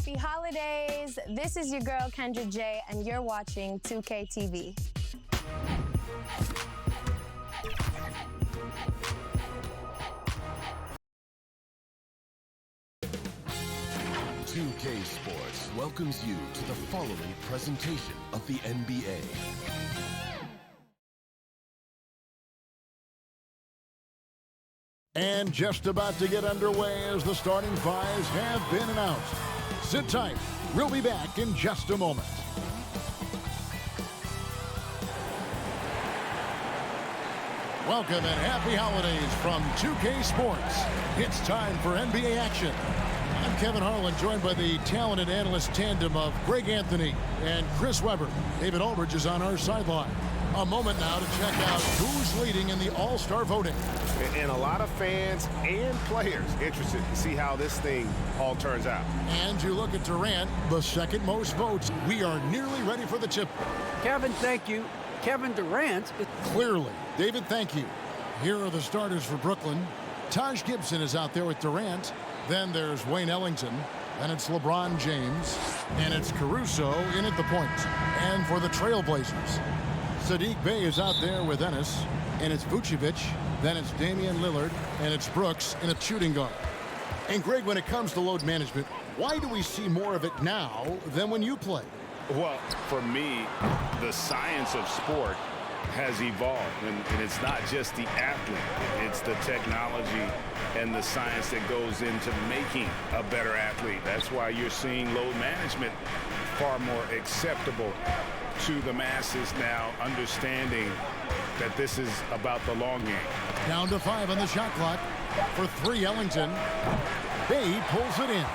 Happy holidays. This is your girl, Kendra J, and you're watching 2K TV. Bkn Sports welcomes you to the following presentation of the NBA. And just about to get underway as the starting fives have been announced. Sit tight. We'll be back in just a moment. Welcome and happy holidays from 2K Sports. It's time for NBA action. I'm Kevin Harlan, joined by the talented analyst tandem of Greg Anthony and Chris Webber. David Aldridge is on our sideline. A moment now to check out who's leading in the All-Star voting. And a lot of fans and players interested to see how this thing all turns out. And you look at Durant, the second most votes. We are nearly ready for the tip. Kevin, thank you. Kevin Durant. Clearly. David, thank you. Here are the starters for Brooklyn. Taj Gibson is out there with Durant. Then there's Wayne Ellington. And it's LeBron James. And it's Caruso in at the point. And for the Trailblazers, Saddiq Bey is out there with Ennis. And it's Vucevic. Then it's Damian Lillard. And it's Brooks in a shooting guard. And Greg, when it comes to load management, why do we see more of it now than when you play? Well, for me, the science of sport has evolved. And it's not just the athlete. It's the technology and the science that goes into making a better athlete. That's why you're seeing load management far more acceptable to the masses now, understanding that this is about the long game. Down to 5 on the shot clock. For 3, Ellington. Bey pulls it in.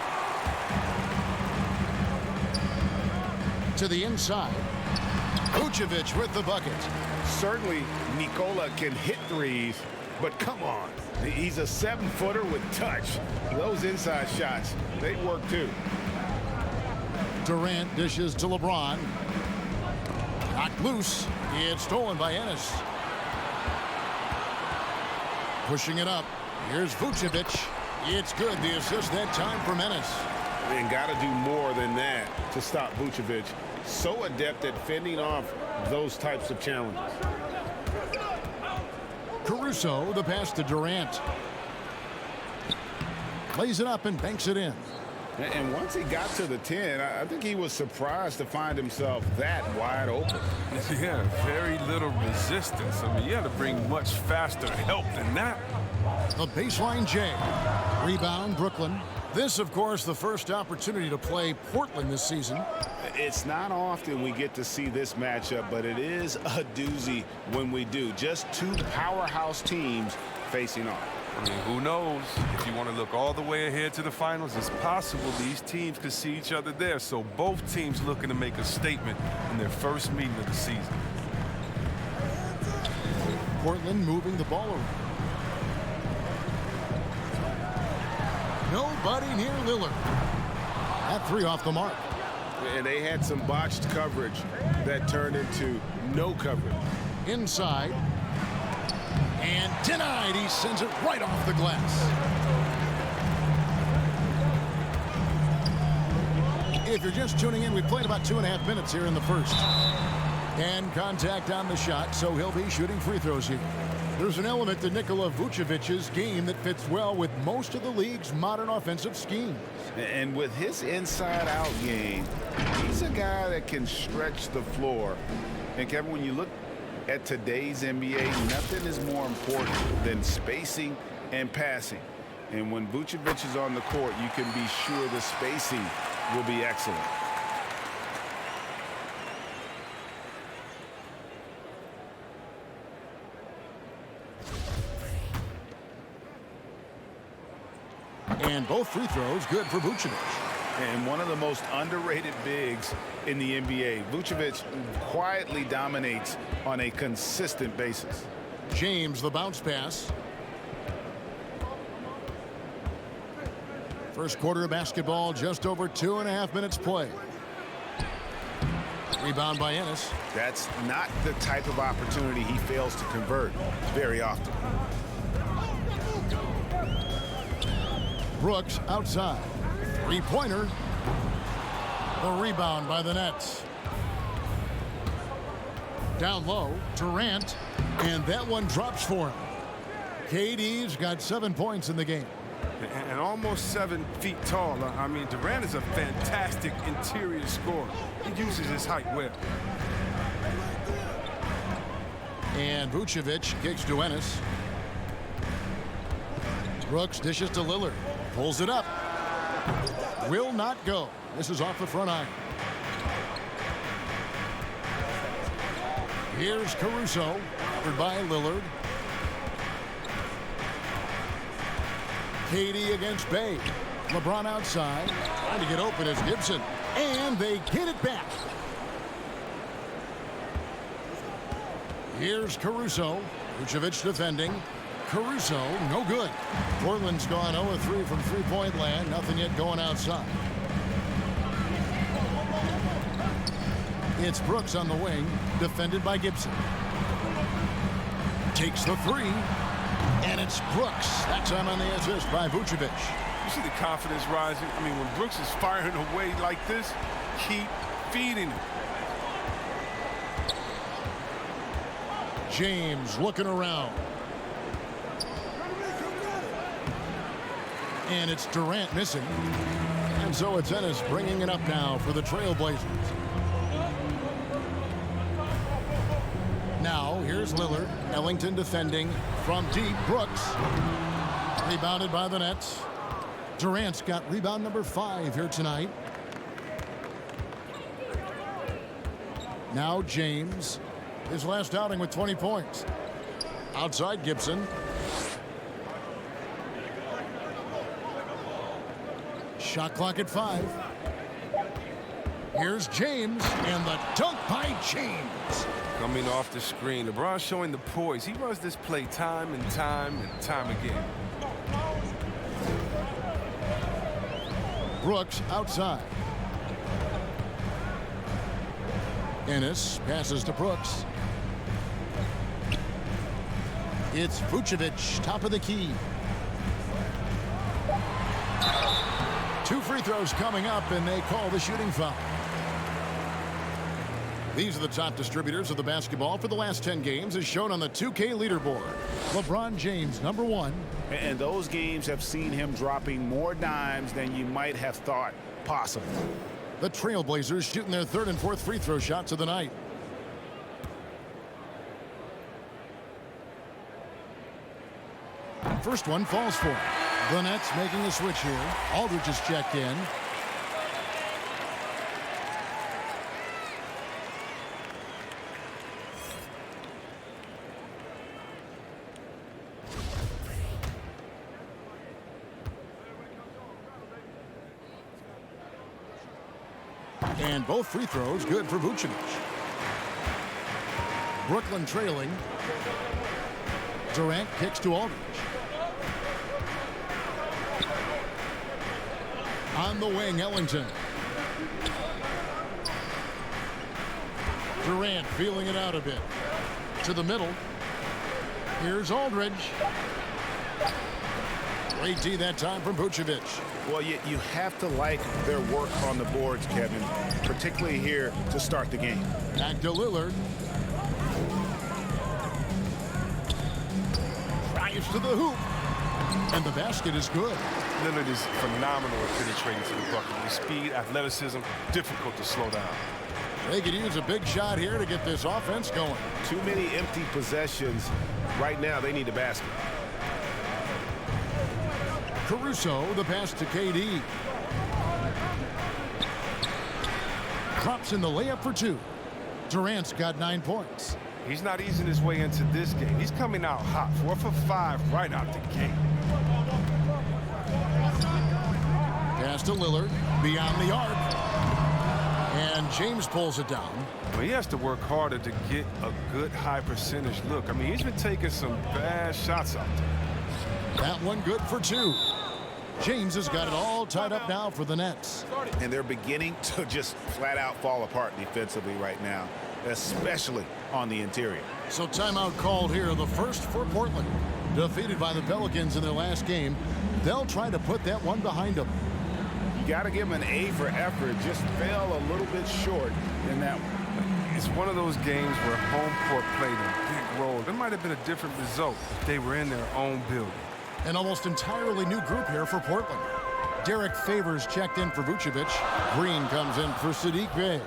To the inside. Vucevic with the bucket. Certainly, Nikola can hit threes, but come on. He's a 7-footer with touch. Those inside shots, they work too. Durant dishes to LeBron. Knocked loose. It's stolen by Ennis. Pushing it up. Here's Vucevic. It's good. The assist that time from Ennis. And got to do more than that to stop Vucevic. So adept at fending off those types of challenges. Caruso, the pass to Durant. Lays it up and banks it in. And once he got to the 10, I think he was surprised to find himself that wide open. Yeah, very little resistance. I mean, you had to bring much faster help than that. The baseline J. Rebound, Brooklyn. This, of course, the first opportunity to play Portland this season. It's not often we get to see this matchup, but it is a doozy when we do. Just two powerhouse teams facing off. I mean, who knows? If you want to look all the way ahead to the finals, it's possible these teams could see each other there. So both teams looking to make a statement in their first meeting of the season. Portland moving the ball around. Nobody near Lillard. That 3 off the mark. And they had some botched coverage that turned into no coverage. Inside. And denied. He sends it right off the glass. If you're just tuning in, we played about 2.5 minutes here in the first. And contact on the shot, so he'll be shooting free throws here. There's an element to Nikola Vucevic's game that fits well with most of the league's modern offensive schemes. And with his inside-out game, he's a guy that can stretch the floor. And Kevin, when you look at today's NBA, nothing is more important than spacing and passing. And when Vucevic is on the court, you can be sure the spacing will be excellent. And both free throws good for Vucevic. And one of the most underrated bigs in the NBA. Vucevic quietly dominates on a consistent basis. James, the bounce pass. First quarter of basketball, just over 2.5 minutes play. Rebound by Ennis. That's not the type of opportunity he fails to convert very often. Brooks outside. Three-pointer. The rebound by the Nets. Down low, Durant, and that one drops for him. KD's got 7 points in the game. And almost 7 feet tall. I mean, Durant is a fantastic interior scorer. He uses his height well. And Vucevic kicks to Ennis. Brooks dishes to Lillard. Pulls it up. Will not go. This is off the front iron. Here's Caruso, covered by Lillard. KD against Bay. LeBron outside, trying to get open as Gibson. And they get it back. Here's Caruso. Vucevic defending. Caruso, no good. Portland's gone 0-3 from three-point land. Nothing yet going outside. It's Brooks on the wing, defended by Gibson. Takes the three, and it's Brooks. That time on the assist by Vucevic. You see the confidence rising? I mean, when Brooks is firing away like this, keep feeding him. James looking around. And it's Durant missing. And so it's Ennis bringing it up now for the Trailblazers. Now, here's Lillard. Ellington defending from deep. Brooks. Rebounded by the Nets. Durant's got rebound number 5 here tonight. Now James. His last outing with 20 points. Outside Gibson. Shot clock at 5. Here's James, and the dunk by James. Coming off the screen, LeBron showing the poise. He runs this play time and time and time again. Brooks outside. Ennis passes to Brooks. It's Vucevic, top of the key. 2 free throws coming up, and they call the shooting foul. These are the top distributors of the basketball for the last 10 games, as shown on the 2K leaderboard. LeBron James, number 1. And those games have seen him dropping more dimes than you might have thought possible. The Trailblazers shooting their 3rd and 4th free throw shots of the night. First one falls for him. The Nets making a switch here. Aldridge is checked in. And both free throws good for Vucevic. Brooklyn trailing. Durant kicks to Aldridge. On the wing, Ellington. Durant feeling it out a bit. To the middle. Here's Aldridge. Great D that time from Vucevic. Well, you have to like their work on the boards, Kevin, particularly here to start the game. Back to Lillard. Drives to the hoop. And the basket is good. Lillard is phenomenal at penetrating to the bucket. His speed, athleticism, difficult to slow down. They could use a big shot here to get this offense going. Too many empty possessions. Right now, they need a basket. Caruso, the pass to KD. Drops in the layup for 2. Durant's got 9 points. He's not easing his way into this game. He's coming out hot, 4 for 5 right out the gate. Pass to Lillard, beyond the arc. And James pulls it down. Well, he has to work harder to get a good high percentage look. I mean, he's been taking some bad shots out there. That one good for 2. James has got it all tied up now for the Nets. And they're beginning to just flat out fall apart defensively right now, especially on the interior. So timeout called here, the first for Portland. Defeated by the Pelicans in their last game. They'll try to put that one behind them. You got to give him an A for effort. Just fell a little bit short in that one. It's one of those games where home court played a big role. There might have been a different result if they were in their own building. An almost entirely new group here for Portland. Derek Favors checked in for Vucevic. Green comes in for Sadiq Bey.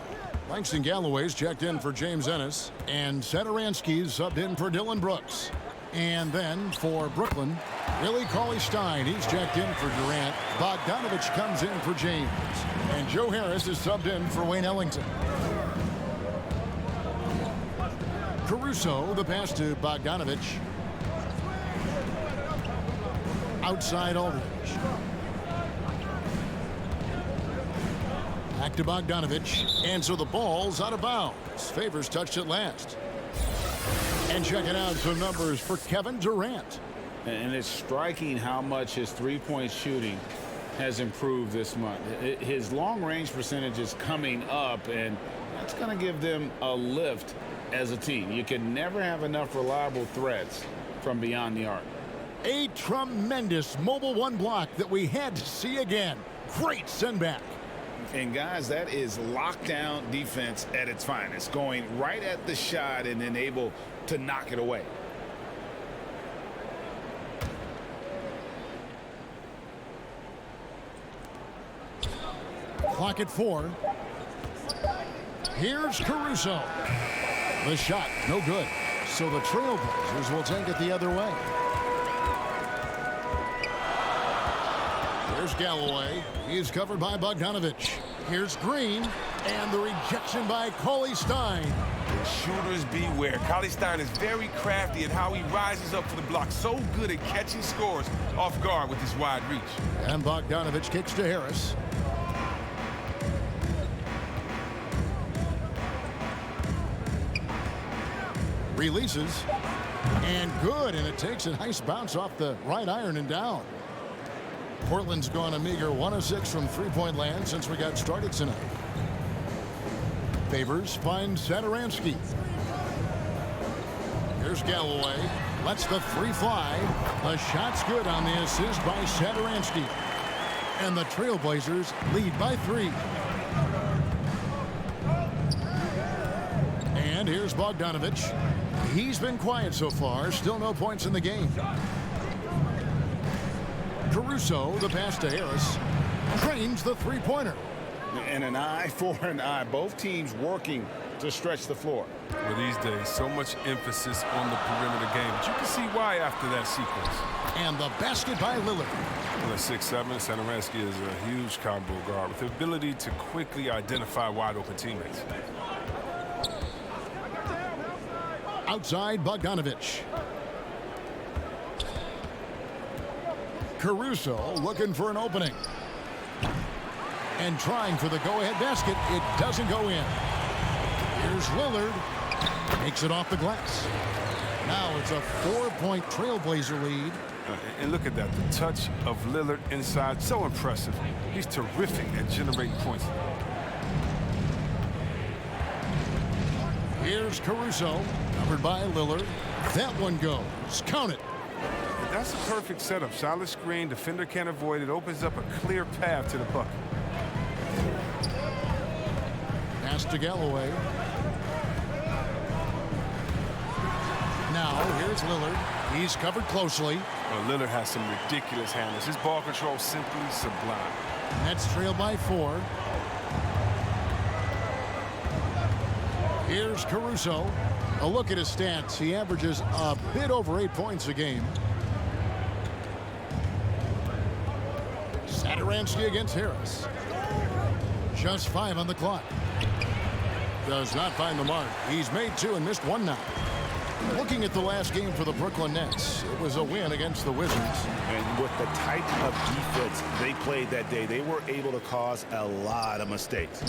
Langston Galloway's checked in for James Ennis. And Satoransky's subbed in for Dylan Brooks. And then for Brooklyn, Willie Cauley-Stein. He's checked in for Durant. Bogdanovich comes in for James. And Joe Harris is subbed in for Wayne Ellington. Caruso, the pass to Bogdanovich. Outside Aldridge. Back to Bogdanovich. And so the ball's out of bounds. Favors touched it last. And checking out some numbers for Kevin Durant. And it's striking how much his three-point shooting has improved this month. His long-range percentage is coming up, and that's going to give them a lift as a team. You can never have enough reliable threats from beyond the arc. A tremendous Mobile One block that we had to see again. Great send back. And guys, that is lockdown defense at its finest, going right at the shot and then able to knock it away. Clock at 4. Here's Caruso. The shot, no good. So the Trailblazers will take it the other way. Here's Galloway. He's covered by Bogdanovich. Here's Green. And the rejection by Cauley-Stein. Shooters beware. Cauley-Stein is very crafty at how he rises up for the block. So good at catching scores off guard with his wide reach. And Bogdanovich kicks to Harris. Releases. And good. And it takes a nice bounce off the right iron and down. Portland's gone a meager 1 of 6 from three-point land since we got started tonight. Favors finds Satoransky. Here's Galloway. Lets the three fly. The shot's good on the assist by Satoransky. And the Trailblazers lead by 3. And here's Bogdanovich. He's been quiet so far. Still no points in the game. Caruso, the pass to Harris. Drains the three-pointer. And an eye for an eye. Both teams working to stretch the floor. Well, these days, so much emphasis on the perimeter game. But you can see why after that sequence. And the basket by Lillard. Well, at 6'7", Satoransky is a huge combo guard with the ability to quickly identify wide-open teammates. Outside Bogdanovich. Caruso looking for an opening. And trying for the go-ahead basket. It doesn't go in. Here's Lillard. Makes it off the glass. Now it's a 4-point Trailblazer lead. And look at that. The touch of Lillard inside. So impressive. He's terrific at generating points. Here's Caruso. Covered by Lillard. That one goes. Count it. That's a perfect setup. Solid screen. Defender can't avoid it. Opens up a clear path to the bucket. Pass to Galloway. Now here's Lillard. He's covered closely. Well, Lillard has some ridiculous handles. His ball control simply sublime. Nets trail by 4. Here's Caruso. A look at his stats. He averages a bit over 8 points a game. Satoransky against Harris. Just 5 on the clock. Does not find the mark. He's made 2 and missed 1 now. Looking at the last game for the Brooklyn Nets, it was a win against the Wizards. And with the type of defense they played that day, they were able to cause a lot of mistakes.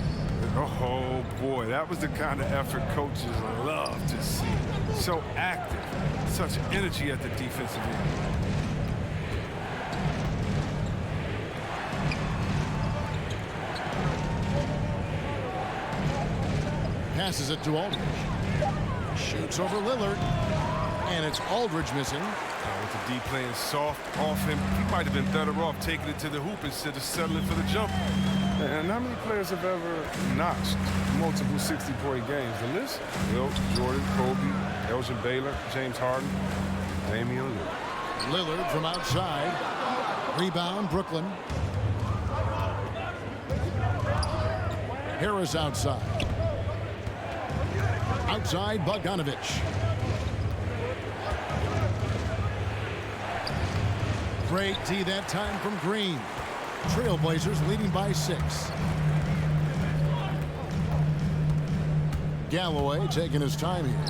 Oh, boy, that was the kind of effort coaches love to see. So active, such energy at the defensive end. Passes it to Aldridge. Shoots over Lillard. And it's Aldridge missing. With the D playing soft off him, he might have been better off taking it to the hoop instead of settling for the jumper. And how many players have ever notched multiple 60-point games? The list? Wilt, Jordan, Kobe, Elgin Baylor, James Harden, Damian Lillard. Lillard from outside. Rebound, Brooklyn. Harris outside. Outside, Bogdanovich. Great D that time from Green. Trailblazers leading by 6. Galloway taking his time here.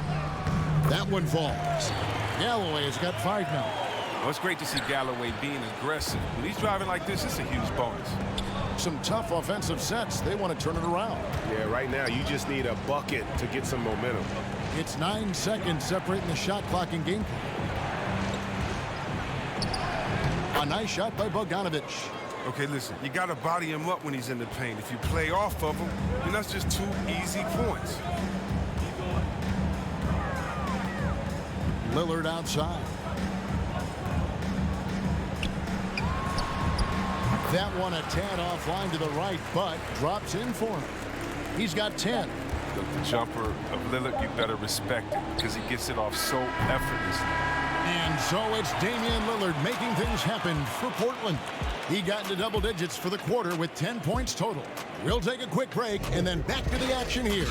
That one falls. Galloway has got 5 now. Well, it's great to see Galloway being aggressive. When he's driving like this, it's a huge bonus. Some tough offensive sets. They want to turn it around. Yeah, right now you just need a bucket to get some momentum. It's 9 seconds separating the shot clock and game clock. A nice shot by Bogdanovich. Okay, listen, you got to body him up when he's in the paint. If you play off of him, then that's just 2 easy points. Lillard outside. That one a tad offline to the right, but drops in for him. He's got 10. Look, the jumper of Lillard, you better respect it because he gets it off so effortlessly. And so it's Damian Lillard making things happen for Portland. He got into double digits for the quarter with 10 points total. We'll take a quick break and then back to the action here.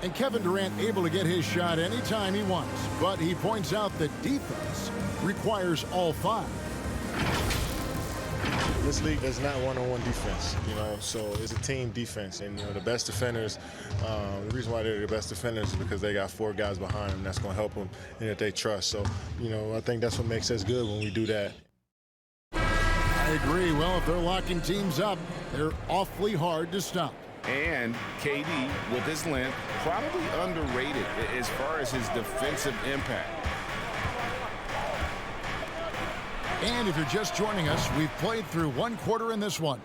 And Kevin Durant able to get his shot anytime he wants, but he points out that defense requires all 5. This league is not one-on-one defense, so it's a team defense. And, the best defenders, the reason why they're the best defenders is because they got 4 guys behind them that's going to help them and that they trust. So, I think that's what makes us good when we do that. I agree. Well, if they're locking teams up, they're awfully hard to stop. And KD, with his length, probably underrated as far as his defensive impact. And if you're just joining us, we've played through 1 quarter in this one.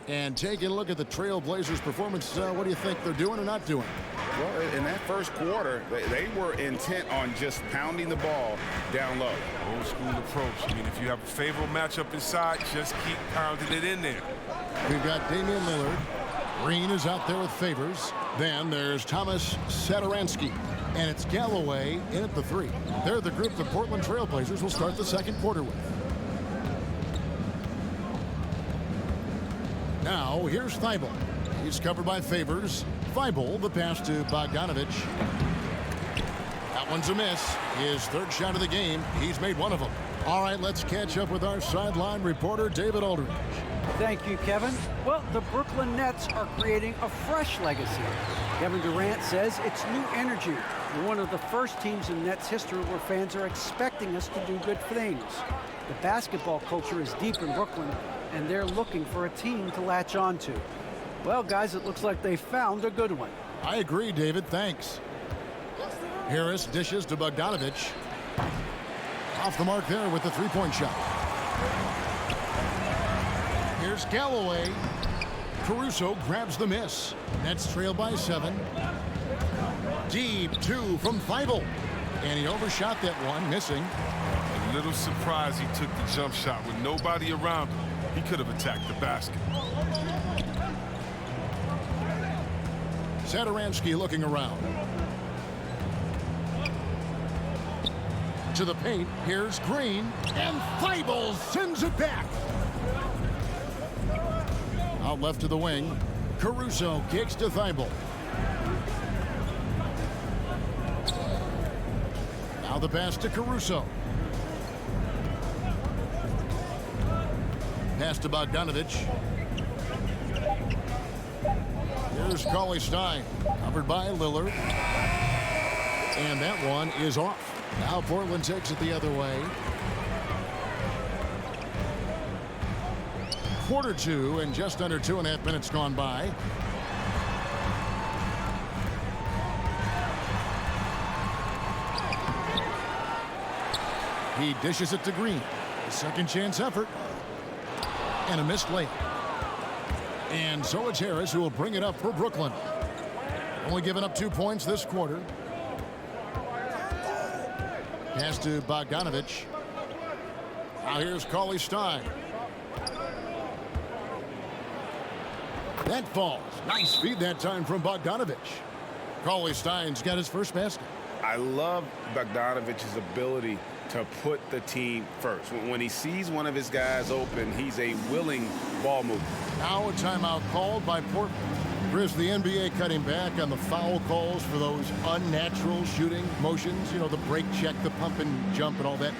And taking a look at the Trailblazers' performance, what do you think they're doing or not doing? Well, in that first quarter, they were intent on just pounding the ball down low. Old school approach. I mean, if you have a favorable matchup inside, just keep pounding it in there. We've got Damian Lillard. Green is out there with Favors. Then there's Thomas Satoransky. And it's Galloway in at the 3. They're the group the Portland Trailblazers will start the second quarter with. Now, here's Thibault. He's covered by Favors. Thibault, the pass to Bogdanovich. That one's a miss. His 3rd shot of the game. He's made 1 of them. All right, let's catch up with our sideline reporter, David Aldridge. Thank you, Kevin. Well, the Brooklyn Nets are creating a fresh legacy. Kevin Durant says it's new energy. We're one of the first teams in Nets history where fans are expecting us to do good things. The basketball culture is deep in Brooklyn, and they're looking for a team to latch on to. Well, guys, it looks like they found a good one. I agree, David. Thanks. Harris dishes to Bogdanovich. Off the mark there with the 3-point shot. Here's Galloway. Caruso grabs the miss. Nets trail by 7. Deep 2 from Thibault. And he overshot that one, missing. A little surprised he took the jump shot with nobody around him. He could have attacked the basket. Satoransky looking around. To the paint. Here's Green. And Thibault sends it back. Out left to the wing. Caruso kicks to Thibault. Now the pass to Caruso. Pass to Bogdanovich. Here's Cauley-Stein, covered by Lillard. And that one is off. Now Portland takes it the other way. Quarter 2 and just under 2.5 minutes gone by. He dishes it to Green. Second chance effort. And a missed layup. And so it's Harris who will bring it up for Brooklyn. Only giving up 2 points this quarter. Pass to Bogdanovich. Now here's Cauley Stein. That falls. Nice feed that time from Bogdanovich. Cauley Stein's got his first basket. I love Bogdanovich's ability to put the team first. When he sees one of his guys open, he's a willing ball mover. Now a timeout called by Portland. Chris, the NBA cutting back on the foul calls for those unnatural shooting motions. You know, the break check, the pump and jump and all that.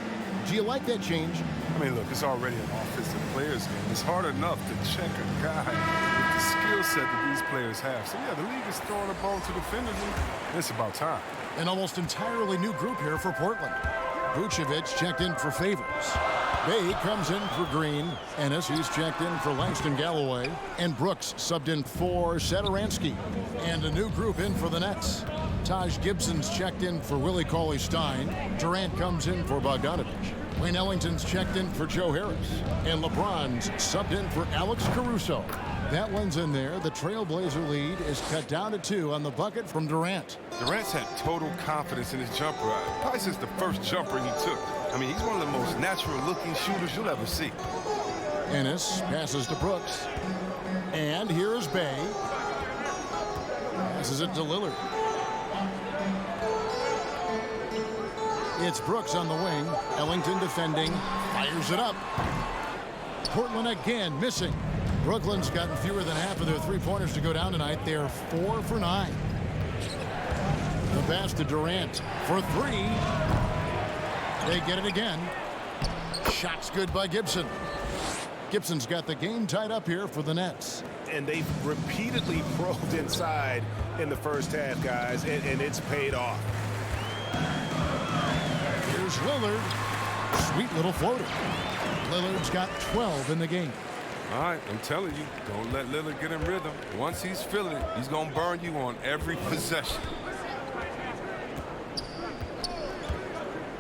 Do you like that change? I mean, look, it's already an offensive players game. It's hard enough to check a guy with the skill set that these players have. So, yeah, the league is throwing the ball to defenders, and it's about time. An almost entirely new group here for Portland. Vucevic checked in for Favors. Bay comes in for Green. Ennis, he's checked in for Langston Galloway. And Brooks subbed in for Satoransky. And a new group in for the Nets. Taj Gibson's checked in for Willie Cauley-Stein. Durant comes in for Bogdanovich. Wayne Ellington's checked in for Joe Harris. And LeBron's subbed in for Alex Caruso. That one's in there. The Trailblazer lead is cut down to 2 on the bucket from Durant. Durant's had total confidence in his jumper. Probably since the first jumper he took. I mean, he's one of the most natural-looking shooters you'll ever see. Ennis passes to Brooks. And here is Bay. Passes it to Lillard. It's Brooks on the wing. Ellington defending. Fires it up. Portland again missing. Brooklyn's gotten fewer than half of their three-pointers to go down tonight. They're 4 for 9. The pass to Durant for 3. They get it again. Shot's good by Gibson. Gibson's got the game tied up here for the Nets. And they've repeatedly probed inside in the first half, guys, and it's paid off. Here's Lillard. Sweet little floater. Lillard's got 12 in the game. All right, I'm telling you, don't let Lillard get in rhythm. Once he's feeling it, he's going to burn you on every possession.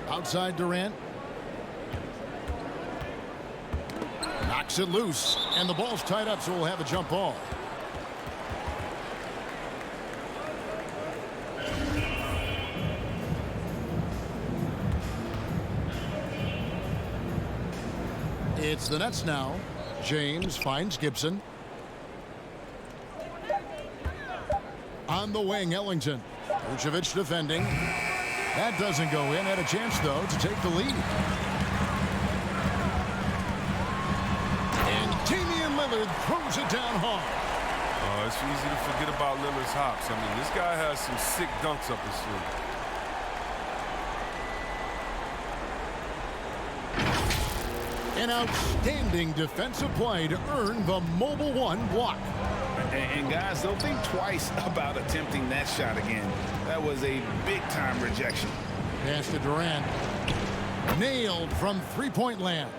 Outside Durant. Knocks it loose, and the ball's tied up, so we'll have a jump ball. It's the Nets now. James finds Gibson. On the wing, Ellington. Vucevic defending. That doesn't go in. Had a chance, though, to take the lead. And Damian Lillard throws it down hard. Oh, it's easy to forget about Lillard's hops. I mean, this guy has some sick dunks up his sleeve. An outstanding defensive play to earn the Mobile One block. And guys, don't think twice about attempting that shot again. That was a big-time rejection. Pass to Durant. Nailed from three-point land.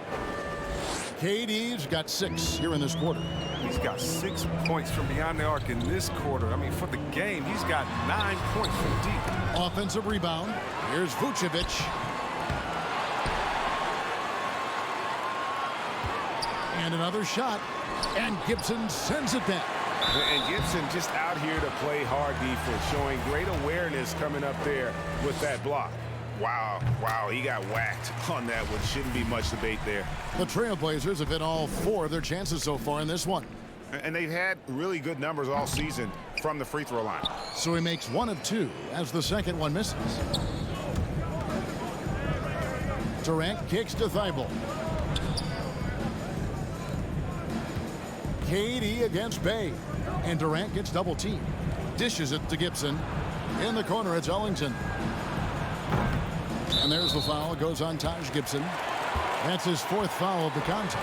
KD's got 6 here in this quarter. He's got 6 points from beyond the arc in this quarter. I mean, for the game, he's got 9 points from deep. Offensive rebound. Here's Vucevic. And another shot. And Gibson sends it down. And Gibson just out here to play hard defense, showing great awareness coming up there with that block. Wow, he got whacked on that one. Shouldn't be much debate there. The Trailblazers have hit all 4 of their chances so far in this one. And they've had really good numbers all season from the free throw line. So he makes 1 of 2 as the second one misses. Durant kicks to Thibault. KD against Bay. And Durant gets double teamed. Dishes it to Gibson. In the corner, it's Ellington. And there's the foul. It goes on Taj Gibson. That's his 4th foul of the contest.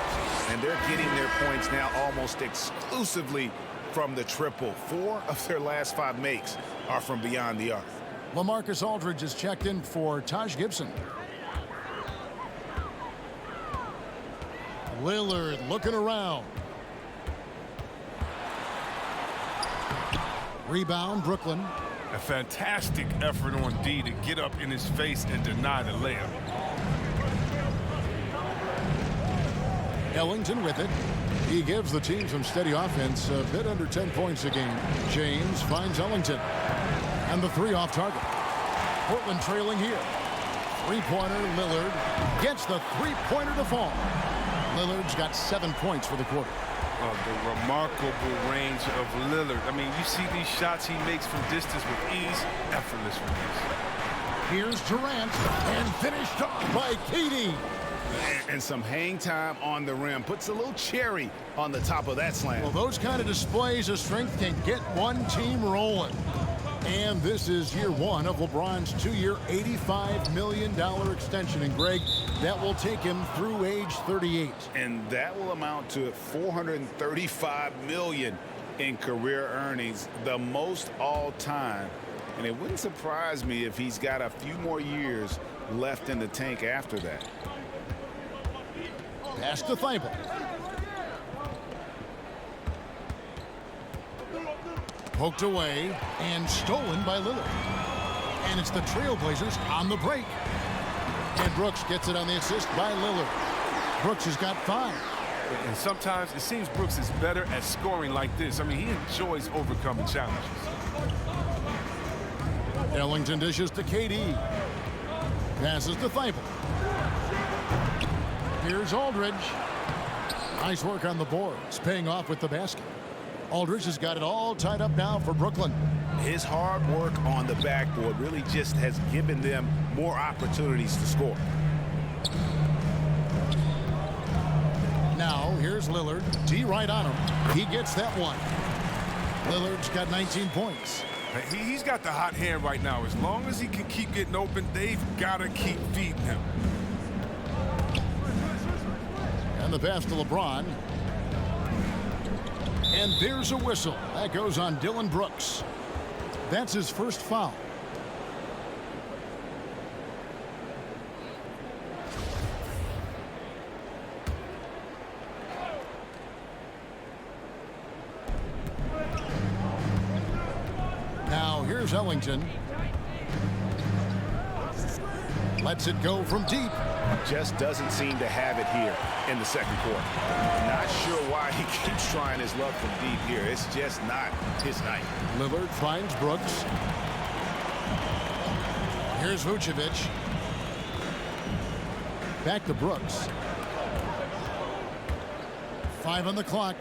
And they're getting their points now almost exclusively from the triple. 4 of their last 5 makes are from beyond the arc. LaMarcus Aldridge is checked in for Taj Gibson. Lillard looking around. Rebound, Brooklyn. A fantastic effort on D to get up in his face and deny the layup. Ellington with it. He gives the team some steady offense, a bit under 10 points a game. James finds Ellington. And the three off target. Portland trailing here. Three-pointer, Lillard gets the three-pointer to fall. Lillard's got 7 points for the quarter. The remarkable range of Lillard. I mean, you see these shots he makes from distance with ease, effortless release. Here's Durant, and finished off by KD. And some hang time on the rim. Puts a little cherry on the top of that slam. Well, those kind of displays of strength can get one team rolling. And this is year one of LeBron's 2-year, $85 million extension. And, Greg, that will take him through age 38. And that will amount to $435 million in career earnings, the most all time. And it wouldn't surprise me if he's got a few more years left in the tank after that. Pass to Thibault. Poked away and stolen by Lillard. And it's the Trailblazers on the break. And Brooks gets it on the assist by Lillard. Brooks has got 5. And sometimes it seems Brooks is better at scoring like this. I mean, he enjoys overcoming challenges. Ellington dishes to KD. Passes to Thibault. Here's Aldridge. Nice work on the boards, paying off with the basket. Aldridge has got it all tied up now for Brooklyn. His hard work on the backboard really just has given them more opportunities to score. Now, here's Lillard. D right on him. He gets that one. Lillard's got 19 points. He's got the hot hand right now. As long as he can keep getting open, they've got to keep feeding him. And the pass to LeBron. And there's a whistle. That goes on Dillon Brooks. That's his first foul. Now here's Ellington. Lets it go from deep. Just doesn't seem to have it here in the second quarter. Not sure why he keeps trying his luck from deep here. It's just not his night. Lillard finds Brooks. Here's Vucevic. Back to Brooks. 5 on the clock.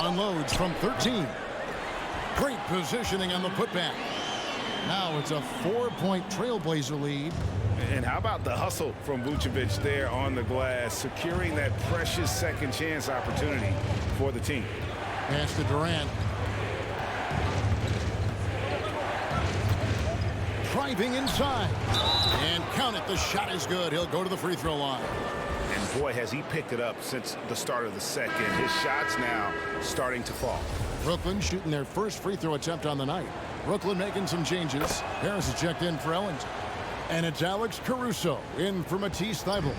Unloads from 13. Great positioning on the putback. Now it's a 4-point Trailblazer lead. And how about the hustle from Vucevic there on the glass, securing that precious second chance opportunity for the team. Pass to Durant. Driving inside. And count it, the shot is good. He'll go to the free throw line. And boy, has he picked it up since the start of the second. His shots now starting to fall. Brooklyn shooting their first free throw attempt on the night. Brooklyn making some changes. Harris is checked in for Ellington. And it's Alex Caruso in for Matisse Thybulle.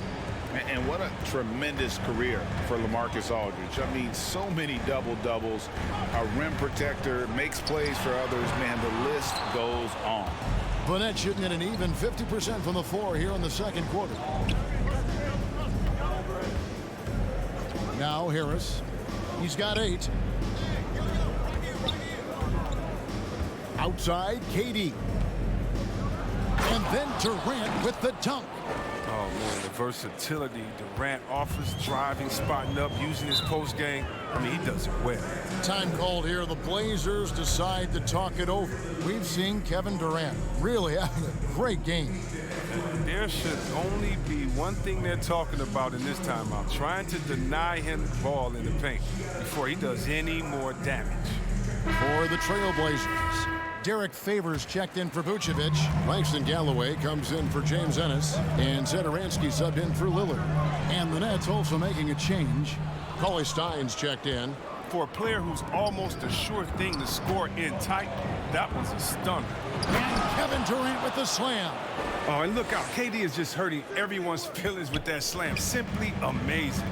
And what a tremendous career for LaMarcus Aldridge. I mean, so many double-doubles. A rim protector, makes plays for others. Man, the list goes on. Burnett shooting at an even 50% from the floor here in the second quarter. Now Harris. He's got 8. Outside, KD. And then Durant with the dunk. Oh, man, the versatility Durant offers, driving, spotting up, using his post game. I mean, he does it well. Time called here. The Blazers decide to talk it over. We've seen Kevin Durant really having a great game. There should only be one thing they're talking about in this timeout, trying to deny him the ball in the paint before he does any more damage. For the Trailblazers, Derek Favors checked in for Vucevic. Langston Galloway comes in for James Ennis. And Zedaransky subbed in for Lillard. And the Nets also making a change. Cauley Stein's checked in. For a player who's almost a sure thing to score in tight, that was a stunner. And Kevin Durant with the slam. Oh, and look out. KD is just hurting everyone's feelings with that slam. Simply amazing.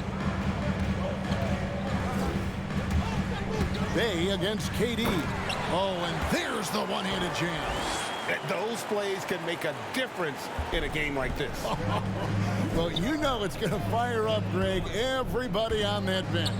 Bay against KD. Oh, and there's the one-handed jam. Those plays can make a difference in a game like this. Well, you know it's going to fire up, Greg, everybody on that bench.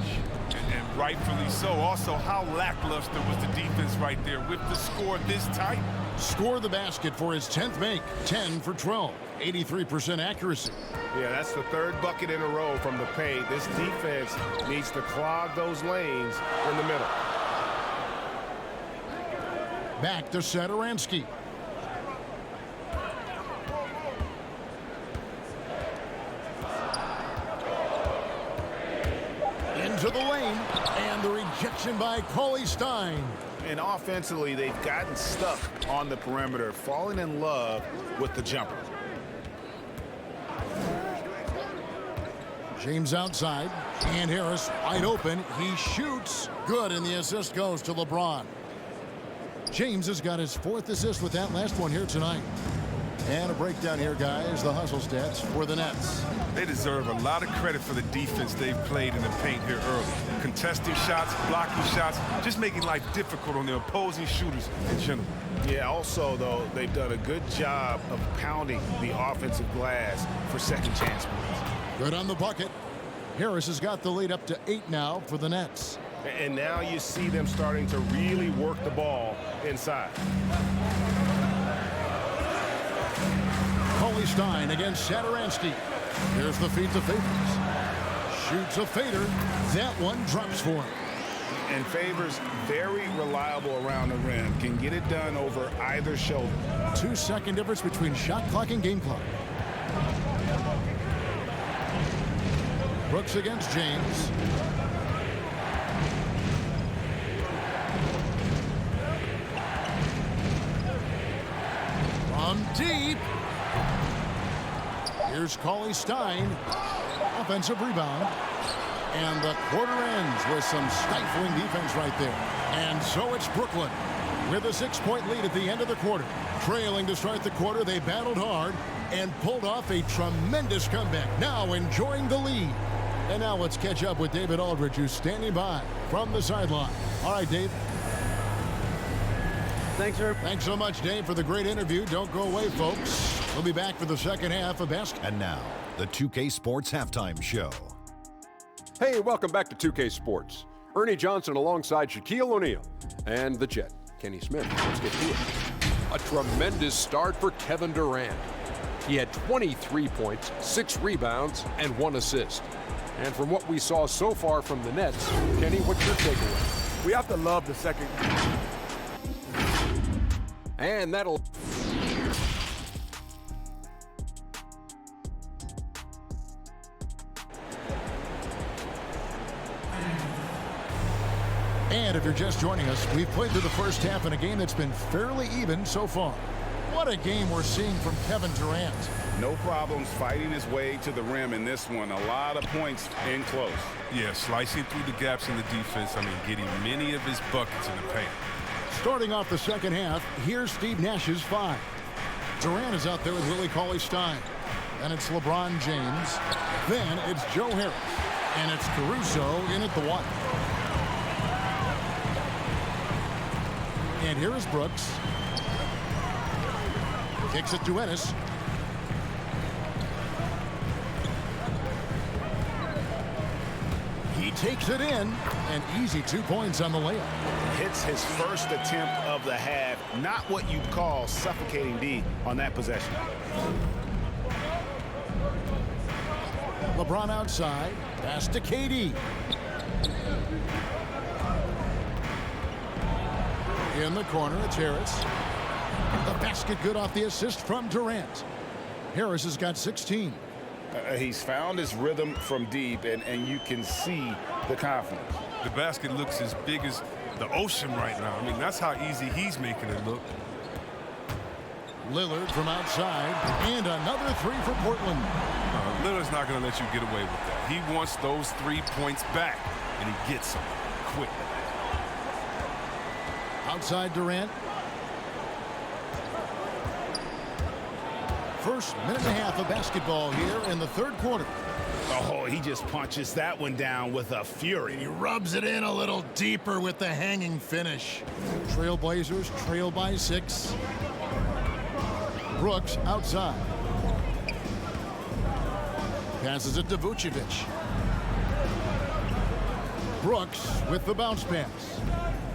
And rightfully so. Also, how lackluster was the defense right there with the score this tight? Score the basket for his 10th make. 10 for 12. 83% accuracy. Yeah, that's the third bucket in a row from the paint. This defense needs to clog those lanes in the middle. Back to Satoransky. Into the lane, and the rejection by Cauley-Stein. And offensively, they've gotten stuck on the perimeter, falling in love with the jumper. James outside, and Harris wide open. He shoots. Good, and the assist goes to LeBron. James has got his 4th assist with that last one here tonight. And a breakdown here, guys. The hustle stats for the Nets. They deserve a lot of credit for the defense they've played in the paint here early. Contesting shots, blocking shots, just making life difficult on the opposing shooters in general. Yeah, also, though, they've done a good job of pounding the offensive glass for second chance points. Good on the bucket. Harris has got the lead up to 8 now for the Nets. And now you see them starting to really work the ball inside. Cauley-Stein against Satoransky. Here's the feed to Favors. Shoots a fader. That one drops for him. And Favors, very reliable around the rim, can get it done over either shoulder. 2-second difference between shot clock and game clock. Brooks against James. From deep. Here's Cauley-Stein. Offensive rebound. And the quarter ends with some stifling defense right there. And so it's Brooklyn with a 6-point lead at the end of the quarter. Trailing to start the quarter, they battled hard and pulled off a tremendous comeback. Now enjoying the lead. And now let's catch up with David Aldridge, who's standing by from the sideline. All right, Dave. Thanks, sir. Thanks so much, Dave, for the great interview. Don't go away, folks. We'll be back for the second half of basketball. And now, the 2K Sports Halftime Show. Hey, welcome back to 2K Sports. Ernie Johnson alongside Shaquille O'Neal and the Jet, Kenny Smith. Let's get to it. A tremendous start for Kevin Durant. He had 23 points, 6 rebounds, and 1 assist. And from what we saw so far from the Nets, Kenny, what's your takeaway? We have to love the second. And that'll... And if you're just joining us, we've played through the first half in a game that's been fairly even so far. What a game we're seeing from Kevin Durant. No problems fighting his way to the rim in this one. A lot of points in close. Yeah, slicing through the gaps in the defense. I mean, getting many of his buckets in the paint. Starting off the second half, here's Steve Nash's 5. Durant is out there with Willie Cauley-Stein. Then it's LeBron James. Then it's Joe Harris. And it's Caruso in at the 1. And here is Brooks. Kicks it to Ennis. He takes it in. An easy 2 points on the layup. Hits his first attempt of the half. Not what you'd call suffocating D on that possession. LeBron outside. Pass to KD. In the corner, it's Harris. The basket good off the assist from Durant. Harris has got 16. He's found his rhythm from deep, and you can see the confidence. The basket looks as big as the ocean right now. I mean, that's how easy he's making it look. Lillard from outside, and another 3 for Portland. Lillard's not going to let you get away with that. He wants those 3 points back, and he gets them quick. Outside Durant. First minute and a half of basketball here in the third quarter. Oh, he just punches that one down with a fury. He rubs it in a little deeper with the hanging finish. Trailblazers trail by 6. Brooks outside. Passes it to Vucevic. Brooks with the bounce pass.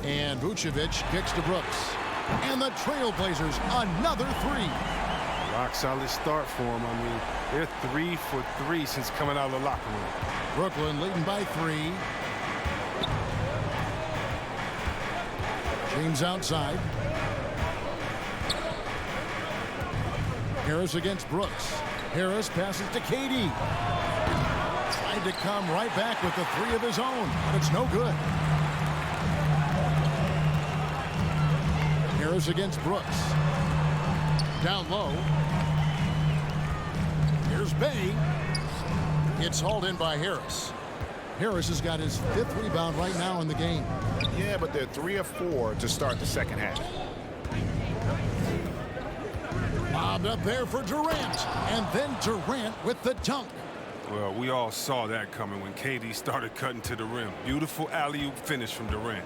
And Vucevic kicks to Brooks. And the Trailblazers, another three. Rock solid start for them. I mean, they're 3 for 3 since coming out of the locker room. Brooklyn leading by 3. James outside. Harris against Brooks. Harris passes to KD. Tried to come right back with the 3 of his own, but it's no good. Harris against Brooks. Down low. Here's Bay. It's hauled in by Harris. Harris has got his 5th rebound right now in the game. Yeah, but they're 3 of 4 to start the second half. Lobbed up there for Durant. And then Durant with the dunk. Well, we all saw that coming when KD started cutting to the rim. Beautiful alley-oop finish from Durant.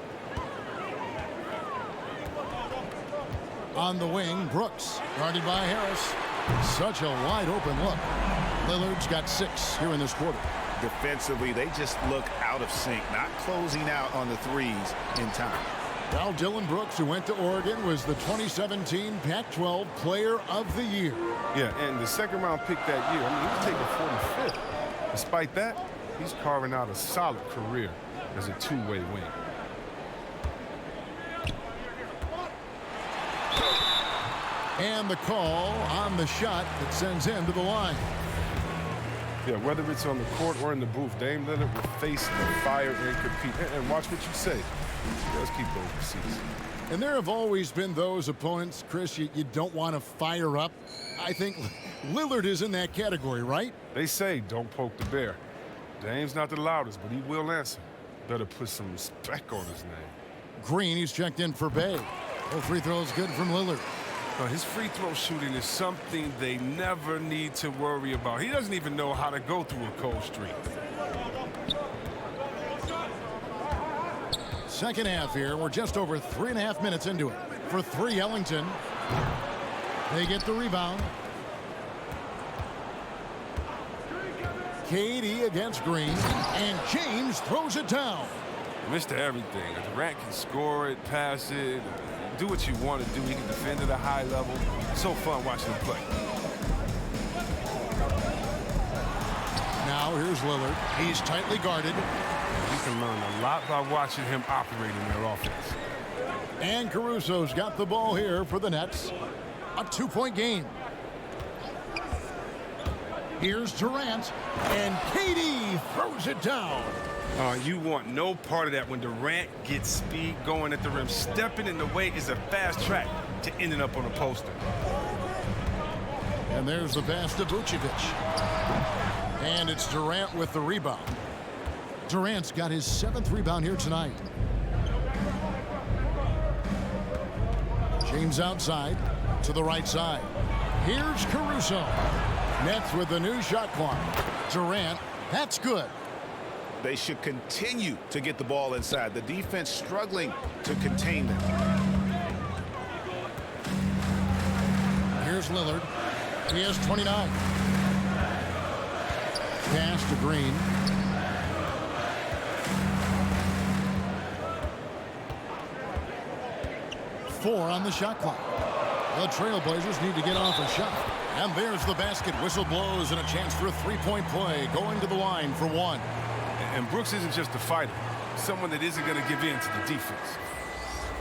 On the wing, Brooks, guarded by Harris. Such a wide open look. Lillard's got 6 here in this quarter. Defensively, they just look out of sync, not closing out on the threes in time. Now Dylan Brooks, who went to Oregon, was the 2017 Pac-12 Player of the Year. Yeah, and the second-round pick that year, I mean, he was taken 45th. Despite that, he's carving out a solid career as a two-way wing. And the call on the shot that sends him to the line. Yeah, whether it's on the court or in the booth, Dame Lillard will face the fire and compete. And watch what you say. Let's keep those receipts. And there have always been those opponents, Chris, you don't want to fire up. I think Lillard is in that category, right? They say don't poke the bear. Dame's not the loudest, but he will answer. Better put some respect on his name. Green, he's checked in for Bay. Both free throws good from Lillard. His free throw shooting is something they never need to worry about. He doesn't even know how to go through a cold streak. Second half here. We're just over 3.5 minutes into it. For 3, Ellington. They get the rebound. KD against Green. And James throws it down. Mr. Everything. Durant can score it, pass it, do what you want to do. He can defend at a high level. So fun watching him play. Now here's Lillard. He's tightly guarded. You can learn a lot by watching him operate in their offense. And Caruso's got the ball here for the Nets. A 2-point game. Here's Durant. And KD throws it down. You want no part of that when Durant gets speed going at the rim. Stepping in the way is a fast track to ending up on a poster. And there's the pass to Vucevic. And it's Durant with the rebound. Durant's got his 7th rebound here tonight. James outside to the right side. Here's Caruso. Nets with the new shot clock. Durant, that's good. They should continue to get the ball inside. The defense struggling to contain them. Here's Lillard. He has 29. Pass to Green. Four on the shot clock. The Trailblazers need to get off a shot. And there's the basket. Whistle blows and a chance for a 3-point play. Going to the line for 1. And Brooks isn't just a fighter. Someone that isn't going to give in to the defense.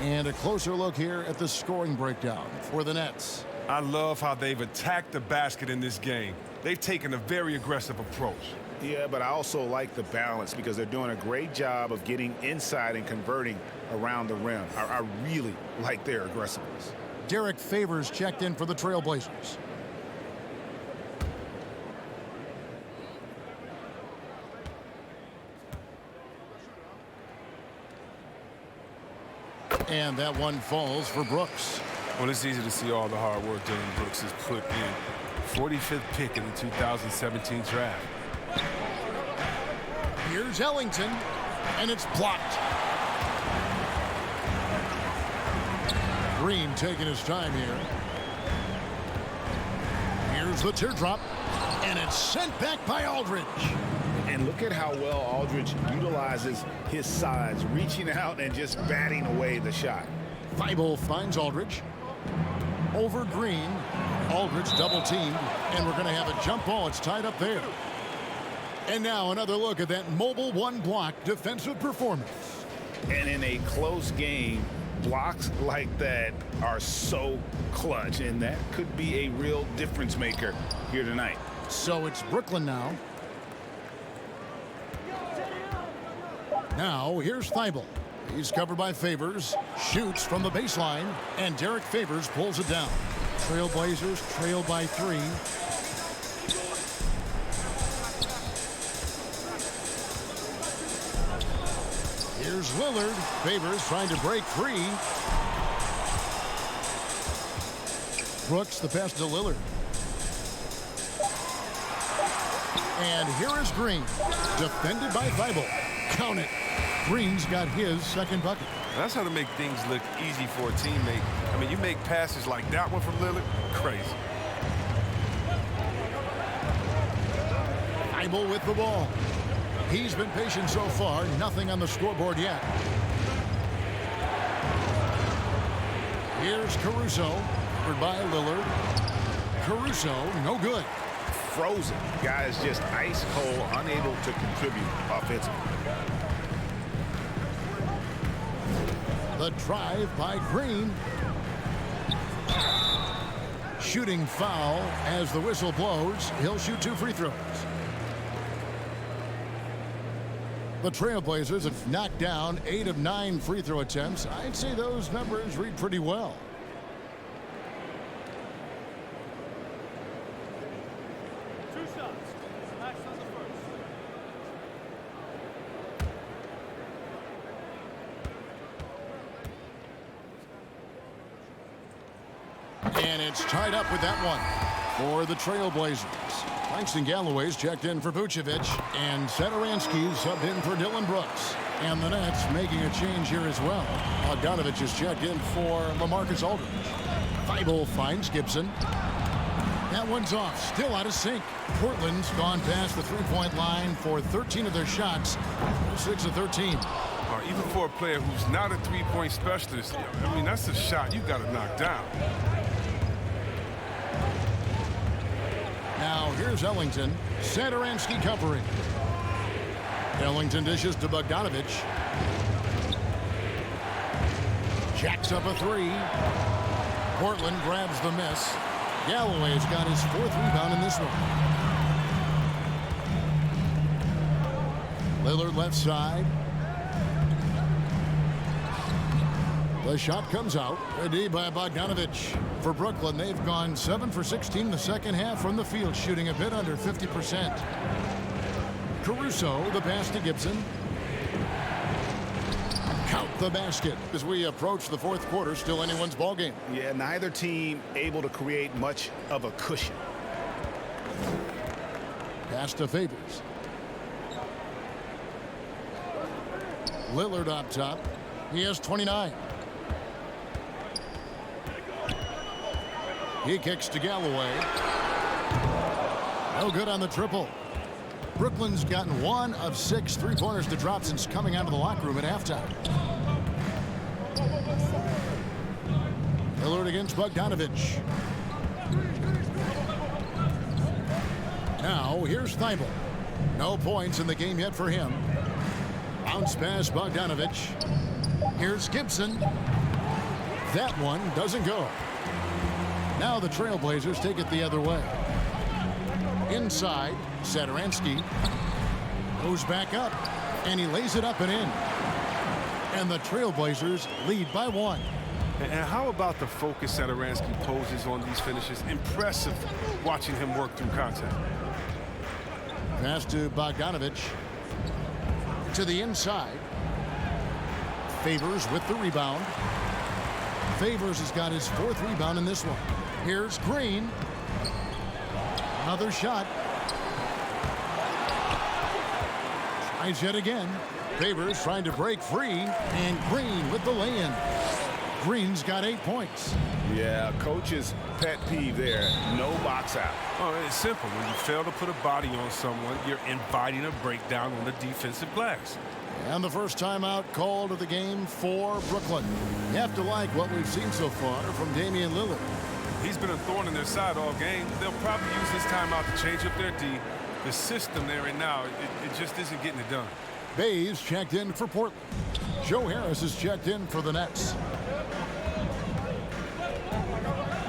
And a closer look here at the scoring breakdown for the Nets. I love how they've attacked the basket in this game. They've taken a very aggressive approach. Yeah, but I also like the balance because they're doing a great job of getting inside and converting around the rim. I really like their aggressiveness. Derek Favors checked in for the Trailblazers. And that one falls for Brooks. Well, it's easy to see all the hard work Dylan Brooks has put in. 45th pick in the 2017 draft. Here's Ellington, and it's blocked. Green taking his time here. Here's the teardrop, and it's sent back by Aldridge. And look at how well Aldridge utilizes his size, reaching out and just batting away the shot. Thibault finds Aldridge. Over Green. Aldridge double teamed, and we're going to have a jump ball. It's tied up there. And now another look at that mobile one block defensive performance. And in a close game, blocks like that are so clutch, and that could be a real difference maker here tonight. So it's Brooklyn now. Now here's Thibault. He's covered by Favors, shoots from the baseline, and Derek Favors pulls it down. Trailblazers trail by 3. Here's Lillard. Favors trying to break free. Brooks the pass to Lillard. And here is Green. Defended by Thibault. Count it. Green's got his second bucket. That's how to make things look easy for a teammate. I mean, you make passes like that one from Lillard, crazy. Thibault with the ball. He's been patient so far. Nothing on the scoreboard yet. Here's Caruso. Covered by Lillard. Caruso, no good. Frozen. Guys just ice cold, unable to contribute offensively. The drive by Green. Shooting foul as the whistle blows. He'll shoot 2 free throws. The Trailblazers have knocked down 8 of 9 free throw attempts. I'd say those numbers read pretty well. And it's tied up with that one for the Trailblazers. Langston Galloway's checked in for Vucevic, and Satoransky's subbed in for Dylan Brooks. And the Nets making a change here as well. Bogdanovich is checked in for LaMarcus Aldridge. Thibault finds Gibson. That one's off, still out of sync. Portland's gone past the three-point line for 13 of their shots, 6 of 13. Even for a player who's not a three-point specialist, I mean, that's a shot you got to knock down. Now here's Ellington. Satoransky covering. Ellington dishes to Bogdanovich. Jacks up a 3. Portland grabs the miss. Galloway's got his 4th rebound in this one. Lillard left side. The shot comes out. Ready by Bogdanovich. For Brooklyn, they've gone 7 for 16 the second half from the field, shooting a bit under 50%. Caruso, the pass to Gibson. Count the basket as we approach the 4th quarter. Still anyone's ball game. Yeah, neither team able to create much of a cushion. Pass to Favors. Lillard up top. He has 29. He kicks to Galloway. No good on the triple. Brooklyn's gotten 1 of 6 three-pointers to drop since coming out of the locker room at halftime. Lillard against Bogdanovich. Now here's Thibault. No points in the game yet for him. Bounce pass Bogdanovich. Here's Gibson. That one doesn't go. Now the Trailblazers take it the other way. Inside, Satoransky goes back up, and he lays it up and in. And the Trailblazers lead by 1. And how about the focus Satoransky poses on these finishes? Impressive watching him work through contact. Pass to Bogdanovich. To the inside. Favors with the rebound. Favors has got his 4th rebound in this one. Here's Green. Another shot. Tries yet again. Favors trying to break free, and Green with the lay-in. Green's got 8 points. Yeah, coach's pet peeve there. No box out. Oh, it's simple. When you fail to put a body on someone, you're inviting a breakdown on the defensive glass. And the first timeout called of the game for Brooklyn. You have to like what we've seen so far from Damian Lillard. He's been a thorn in their side all game. They'll probably use this timeout to change up their D. The system there right now, it just isn't getting it done. Bays checked in for Portland. Joe Harris is checked in for the Nets.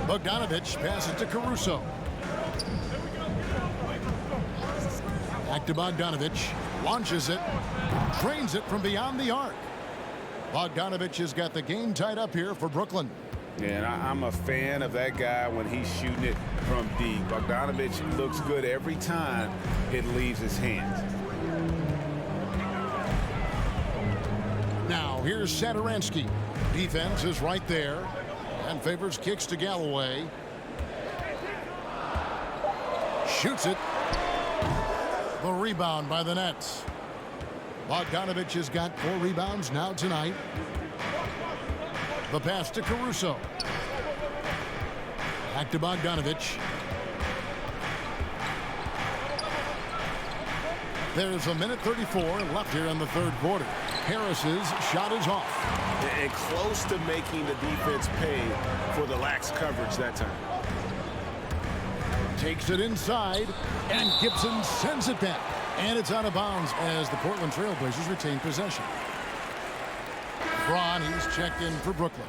Bogdanovich passes to Caruso. Back to Bogdanovich. Launches it. Drains it from beyond the arc. Bogdanovich has got the game tied up here for Brooklyn. Yeah, and I'm a fan of that guy when he's shooting it from deep. Bogdanovich looks good every time it leaves his hands. Now, here's Satoransky. Defense is right there and favors kicks to Galloway. Shoots it. The rebound by the Nets. Bogdanovich has got 4 rebounds now tonight. The pass to Caruso. Back to Bogdanovich. There's a minute 34 left here in the third quarter. Harris's shot is off. And close to making the defense pay for the lax coverage that time. Takes it inside, and Gibson sends it back. And it's out of bounds as the Portland Trail Blazers retain possession. Braun, he's checked in for Brooklyn.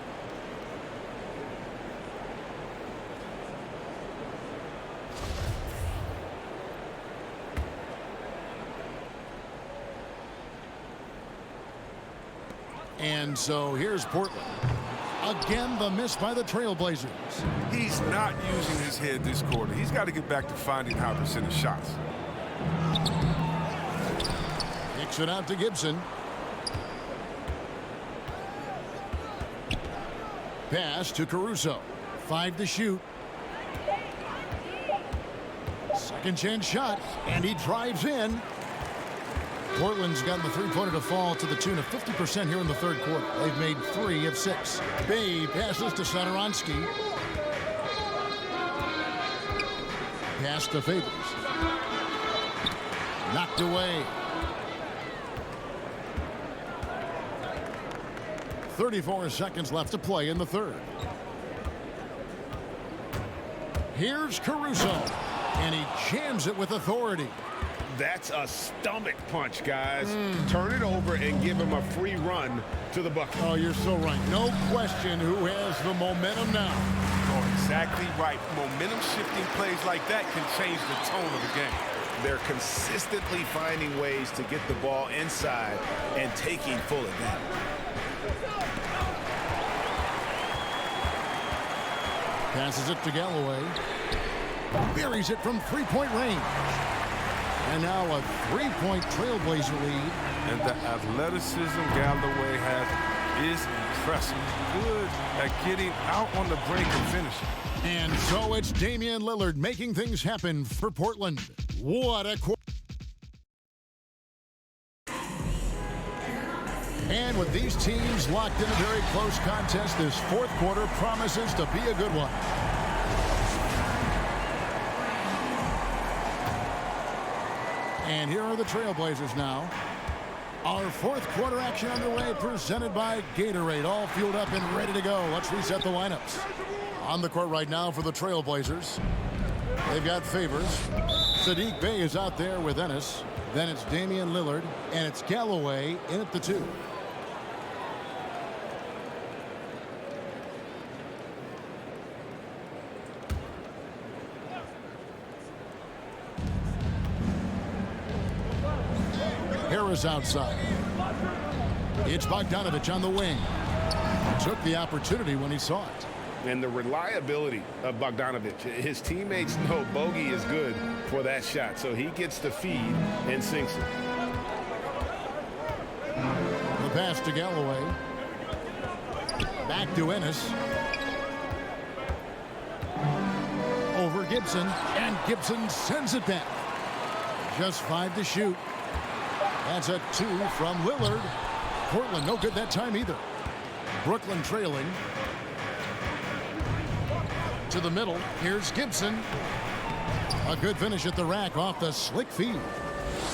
And so here's Portland. Again, the miss by the Trailblazers. He's not using his head this quarter. He's got to get back to finding high percentage shots. Kicks it out to Gibson. Pass to Caruso. 5 to shoot. Second chance shot, and he drives in. Portland's gotten the three-pointer to fall to the tune of 50% here in the third quarter. They've made 3 of 6. Bay passes to Satoransky. Pass to Favors. Knocked away. 34 seconds left to play in the third. Here's Caruso, and he jams it with authority. That's a stomach punch, guys. Turn it over and give him a free run to the bucket. Oh, you're so right. No question who has the momentum now. Oh, exactly right. Momentum-shifting plays like that can change the tone of the game. They're consistently finding ways to get the ball inside and taking full advantage. Passes it to Galloway. Buries it from three-point range. And now a 3-point Trailblazer lead. And the athleticism Galloway has is impressive. Good at getting out on the break and finishing. And so it's Damian Lillard making things happen for Portland. What a quarter. And with these teams locked in a very close contest, this fourth quarter promises to be a good one. And here are the Trailblazers now. Our fourth quarter action underway, presented by Gatorade. All fueled up and ready to go. Let's reset the lineups. On the court right now for the Trailblazers. They've got Favors. Saddiq Bey is out there with Ennis. Then it's Damian Lillard, and it's Galloway in at the 2. Harris outside. It's Bogdanovich on the wing. Took the opportunity when he saw it. And the reliability of Bogdanovich. His teammates know bogey is good for that shot, so he gets the feed and sinks it. The pass to Galloway. Back to Ennis. Over Gibson, and Gibson sends it back. Just 5 to shoot. That's a 2 from Lillard. Portland no good that time either. Brooklyn trailing To the middle. Here's Gibson. A good finish at the rack off the slick feed.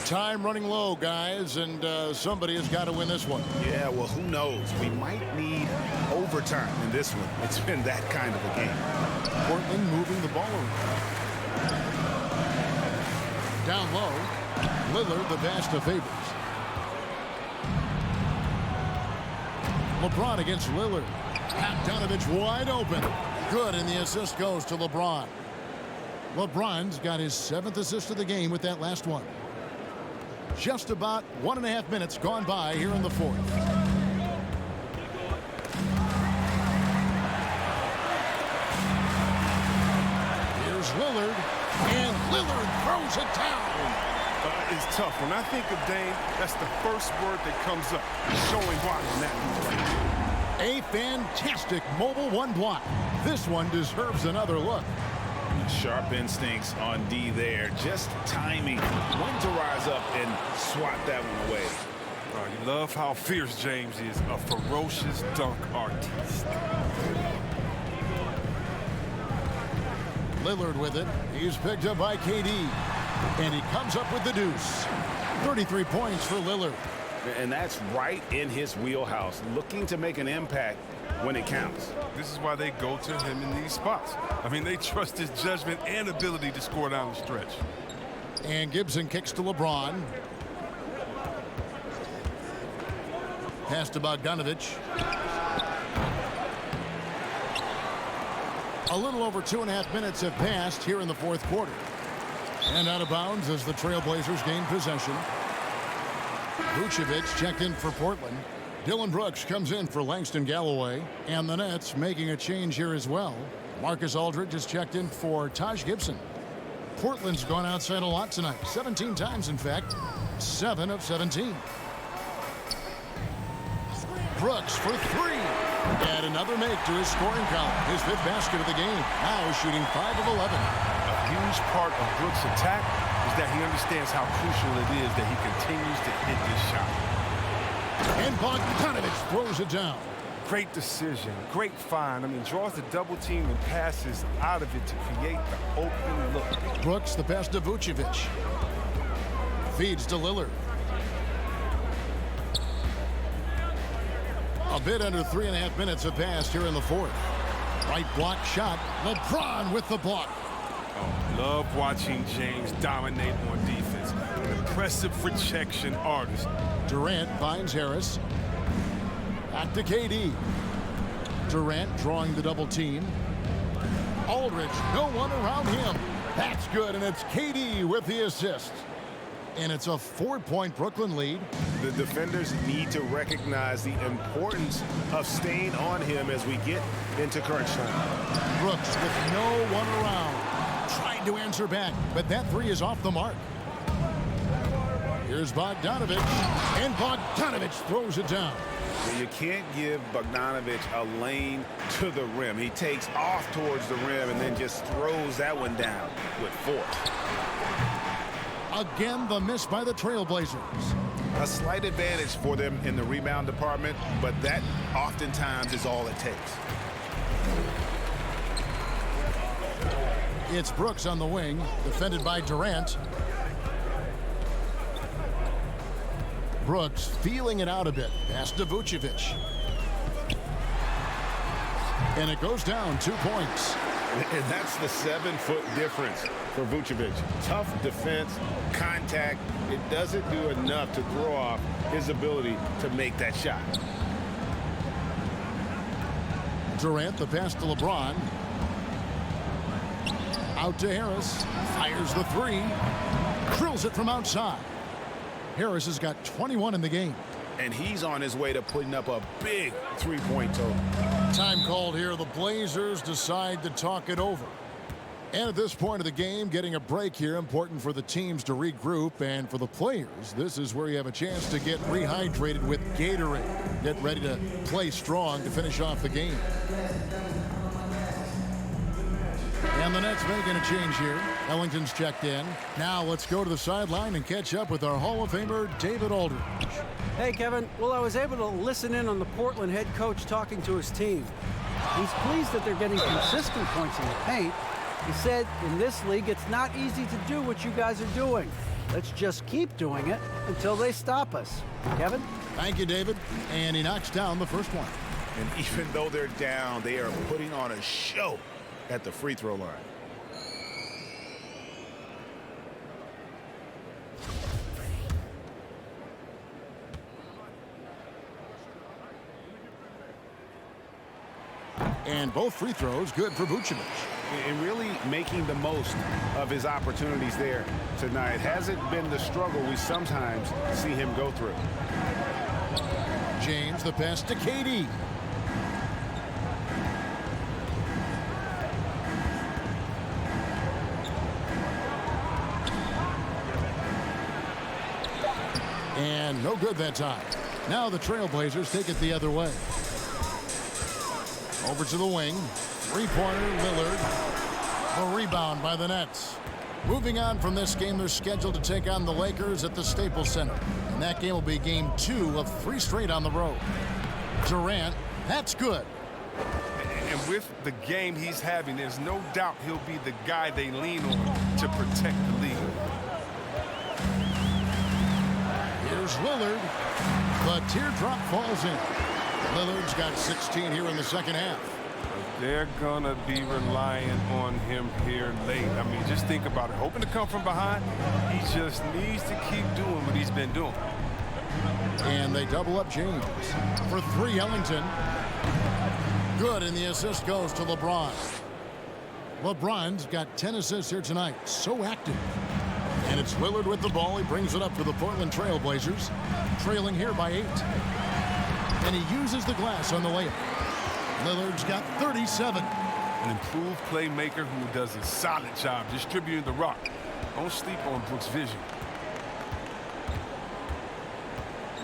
Time running low, guys, and somebody has got to win this one. Yeah, well, who knows? We might need overtime in this one. It's been that kind of a game. Portland moving the ball around. Down low. Lillard, the pass to Favors. LeBron against Lillard. Bogdanovich wide open. Good, and the assist goes to LeBron. LeBron's got his 7th assist of the game with that last one. Just about 1.5 minutes gone by here in the 4th. Here's Lillard, and Lillard throws it down. It's tough. When I think of Dame, that's the first word that comes up. Showing why on that play. A fantastic mobile one block. This one deserves another look. Sharp instincts on D there. Just timing when to rise up and swat that one away. You love how fierce James is. A ferocious dunk artiste. Lillard with it. He's picked up by KD. And he comes up with the deuce. 33 points for Lillard. And that's right in his wheelhouse. Looking to make an impact when it counts. This is why they go to him in these spots. I mean, they trust his judgment and ability to score down the stretch. And Gibson kicks to LeBron. Pass to Bogdanovich. A little over 2.5 minutes have passed here in the 4th quarter. And out of bounds as the Trailblazers gain possession. Vucevic checked in for Portland. Dylan Brooks comes in for Langston Galloway. And the Nets making a change here as well. Marcus Aldridge has checked in for Taj Gibson. Portland's gone outside a lot tonight. 17 times, in fact. 7 of 17. Brooks for 3. And another make to his scoring column. His 5th basket of the game. Now shooting 5 of 11. A huge part of Brooks' attack is that he understands how crucial it is that he continues to hit this shot. And Bogdanovich throws it down. Great decision, great find. I mean, draws the double team and passes out of it to create the open look. Brooks, the pass to Vucevic. Feeds to Lillard. A bit under 3.5 minutes have passed here in the 4th. Right block shot. LeBron with the block. Oh, love watching James dominate on defense. An impressive rejection artist. Durant finds Harris. Back to KD. Durant drawing the double team. Aldridge, no one around him. That's good, and it's KD with the assist. And it's a 4-point Brooklyn lead. The defenders need to recognize the importance of staying on him as we get into crunch time. Brooks with no one around. Trying to answer back, but that 3 is off the mark. Here's Bogdanovich, and Bogdanovich throws it down. You can't give Bogdanovich a lane to the rim. He takes off towards the rim and then just throws that one down with force. Again, the miss by the Trailblazers. A slight advantage for them in the rebound department, but that oftentimes is all it takes. It's Brooks on the wing, defended by Durant. Brooks feeling it out a bit. Pass to Vucevic. And it goes down 2 points. And that's the 7-foot difference for Vucevic. Tough defense, contact. It doesn't do enough to throw off his ability to make that shot. Durant, the pass to LeBron. Out to Harris. Fires the 3. Drills it from outside. Harris has got 21 in the game. And he's on his way to putting up a big 3-point total. Time called here. The Blazers decide to talk it over. And at this point of the game, getting a break here, important for the teams to regroup. And for the players, this is where you have a chance to get rehydrated with Gatorade. Get ready to play strong to finish off the game. And the Nets making a change here. Ellington's checked in. Now let's go to the sideline and catch up with our Hall of Famer, David Aldridge. Hey, Kevin. Well, I was able to listen in on the Portland head coach talking to his team. He's pleased that they're getting consistent points in the paint. He said, in this league, it's not easy to do what you guys are doing. Let's just keep doing it until they stop us. Kevin? Thank you, David. And he knocks down the first one. And even though they're down, they are putting on a show at the free throw line. And both free throws good for Vucevic. And really making the most of his opportunities there tonight. Hasn't been the struggle we sometimes see him go through. James, the pass to KD. And no good that time. Now the Trailblazers take it the other way. Over to the wing. Three-pointer, Lillard. A rebound by the Nets. Moving on from this game, they're scheduled to take on the Lakers at the Staples Center. And that game will be game 2 of 3 straight on the road. Durant, that's good. And with the game he's having, there's no doubt he'll be the guy they lean on to protect the lead. Here's Lillard. The teardrop falls in. Lillard's got 16 here in the second half. They're going to be relying on him here late. I mean, just think about it. Hoping to come from behind, he just needs to keep doing what he's been doing. And they double up James. For 3, Ellington. Good, and the assist goes to LeBron. LeBron's got 10 assists here tonight. So active. And it's Lillard with the ball. He brings it up for the Portland Trailblazers. Trailing here by 8. And he uses the glass on the layup. Lillard's got 37. An improved playmaker who does a solid job distributing the rock. Don't sleep on Brooks' vision.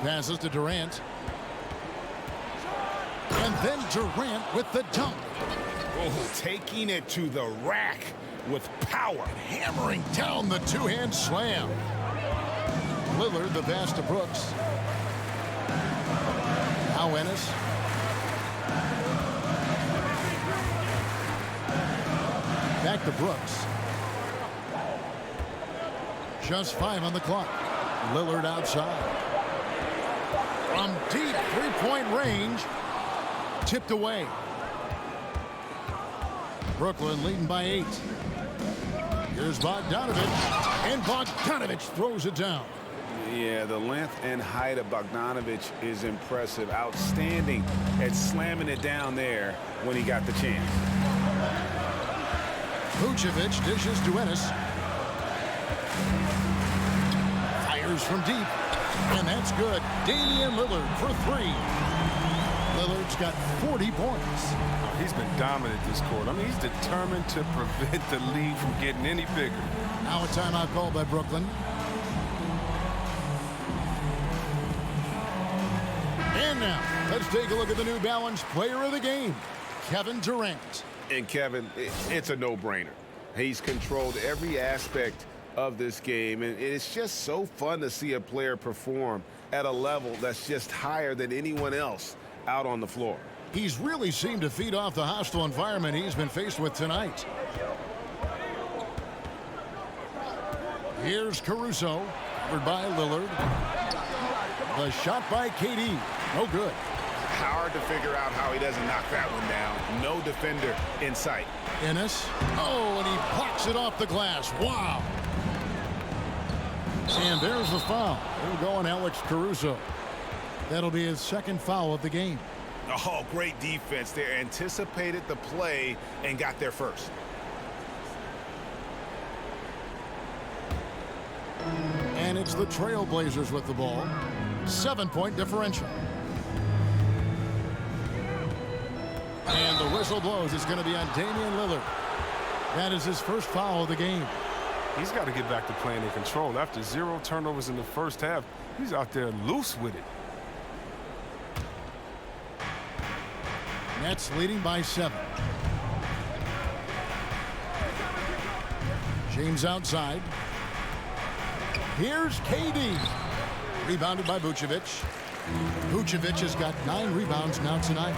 Passes to Durant. And then Durant with the dunk. Oh, taking it to the rack with power. Hammering down the two-hand slam. Lillard, the pass to Brooks. Now Ennis. Back to Brooks. Just 5 on the clock. Lillard outside. From deep three-point range. Tipped away. Brooklyn leading by 8. Here's Bogdanovich. And Bogdanovich throws it down. Yeah, the length and height of Bogdanovich is impressive. Outstanding at slamming it down there when he got the chance. Vucevic dishes to Ennis. Fires from deep. And that's good. Damian Lillard for 3. Lillard's got 40 points. He's been dominant this quarter. I mean, he's determined to prevent the lead from getting any bigger. Now a timeout called by Brooklyn. And now, let's take a look at the New Balance player of the game, Kevin Durant. And Kevin, it's a no-brainer. He's controlled every aspect of this game, and it's just so fun to see a player perform at a level that's just higher than anyone else out on the floor. He's really seemed to feed off the hostile environment he's been faced with tonight. Here's Caruso, covered by Lillard. The shot by KD, no good. Hard to figure out how he doesn't knock that one down. No defender in sight. Ennis, oh, and he blocks it off the glass. Wow. And there's the foul. They're going Alex Caruso. That'll be his second foul of the game. Oh, great defense there. Anticipated the play and got there first. And it's the Trailblazers with the ball. 7-point differential. And the whistle blows. It's going to be on Damian Lillard. That is his first foul of the game. He's got to get back to playing in control. After 0 turnovers in the first half, he's out there loose with it. Nets leading by 7. James outside. Here's KD. Rebounded by Vucevic. Vucevic has got 9 rebounds now tonight.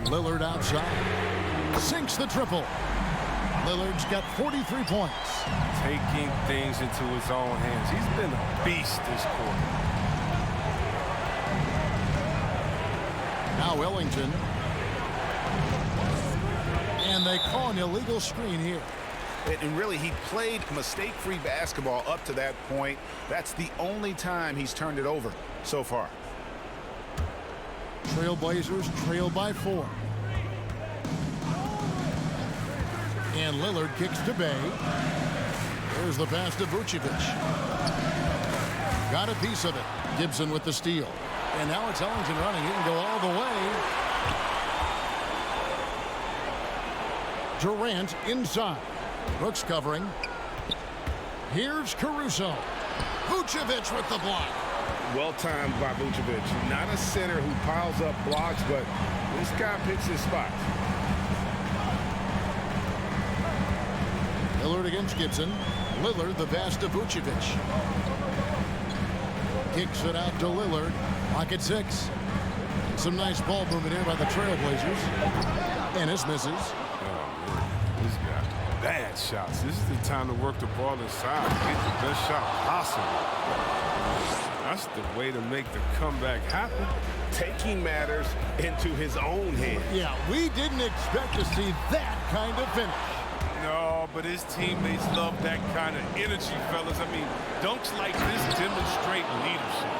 Lillard outside. Sinks the triple. Lillard's got 43 points. Taking things into his own hands. He's been a beast this quarter. Now Ellington. And they call an illegal screen here. And really, he played mistake-free basketball up to that point. That's the only time he's turned it over so far. Trailblazers trail by 4. And Lillard kicks to Bay. There's the pass to Vucevic. Got a piece of it. Gibson with the steal. And now it's Ellington running. He can go all the way. Durant inside. Brooks covering. Here's Caruso. Vucevic with the block. Well timed by Vucevic. Not a center who piles up blocks, but this guy picks his spots. Lillard against Gibson. Lillard the pass to Vucevic. Kicks it out to Lillard. Pocket 6. Some nice ball movement here by the Trailblazers. Ennis misses. This guy, bad shots. This is the time to work the ball inside. Get the best shot possible. That's the way to make the comeback happen. Taking matters into his own hands. Yeah, we didn't expect to see that kind of finish. No, but his teammates love that kind of energy, fellas. I mean, dunks like this demonstrate leadership.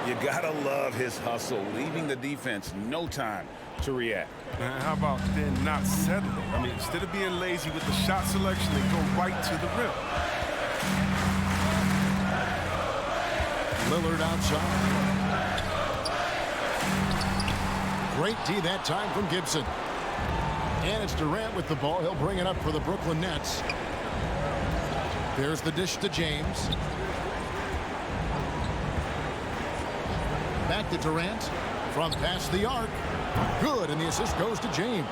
You gotta love his hustle, leaving the defense no time to react. And how about then not settling? I mean, instead of being lazy with the shot selection, they go right to the rim. Lillard outside. Great D that time from Gibson. And it's Durant with the ball. He'll bring it up for the Brooklyn Nets. There's the dish to James. Back to Durant. From past the arc. Good, and the assist goes to James.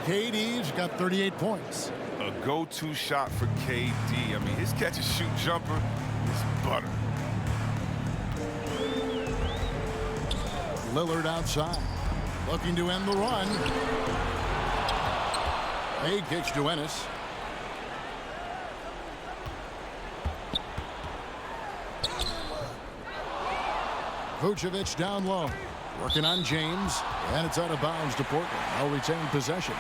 KD's got 38 points. A go-to shot for KD. I mean, his catch-and-shoot jumper is butter. Lillard outside. Looking to end the run. He kicks to Ennis. Vucevic down low. Working on James. And it's out of bounds to Portland. They'll retain possession.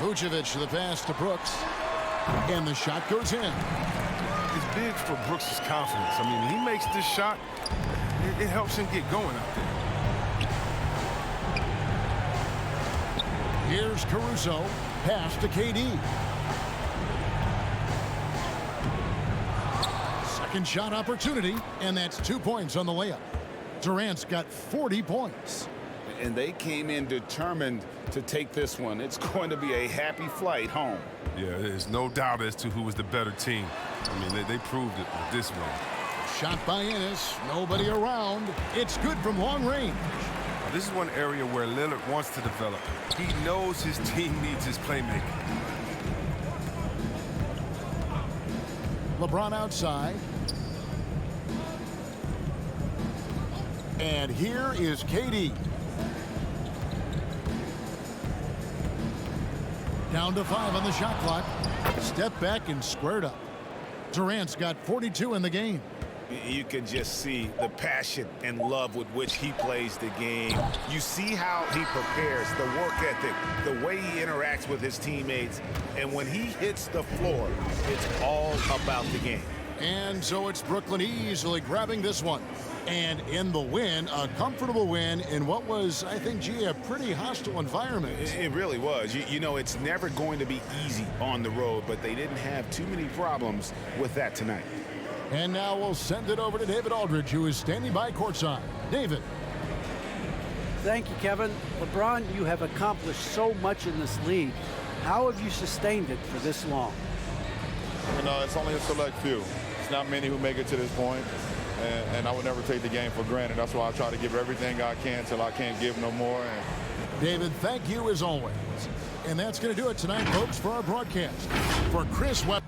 Vucevic the pass to Brooks. And the shot goes in. It's big for Brooks' confidence. I mean, when he makes this shot, it helps him get going out there. Here's Caruso. Pass to KD. Second shot opportunity, and that's 2 points on the layup. Durant's got 40 points. And they came in determined to take this one. It's going to be a happy flight home. Yeah, there's no doubt as to who was the better team. I mean, they proved it with this one. Shot by Ennis. Nobody around. It's good from long range. Now, this is one area where Lillard wants to develop. He knows his team needs his playmaking. LeBron outside. And here is KD. Down to 5 on the shot clock. Step back and squared up. Durant's got 42 in the game. You can just see the passion and love with which he plays the game. You see how he prepares, the work ethic, the way he interacts with his teammates. And when he hits the floor, it's all about the game. And so it's Brooklyn easily grabbing this one. And in the win, a comfortable win in what was, I think, a pretty hostile environment. It really was. You know, it's never going to be easy on the road, but they didn't have too many problems with that tonight. And now we'll send it over to David Aldridge, who is standing by courtside. David. Thank you, Kevin. LeBron, you have accomplished so much in this league. How have you sustained it for this long? You know, it's only a select few. It's not many who make it to this point. And I would never take the game for granted. That's why I try to give everything I can till I can't give no more. And David, thank you as always. And that's going to do it tonight, folks, for our broadcast. For Chris Webb.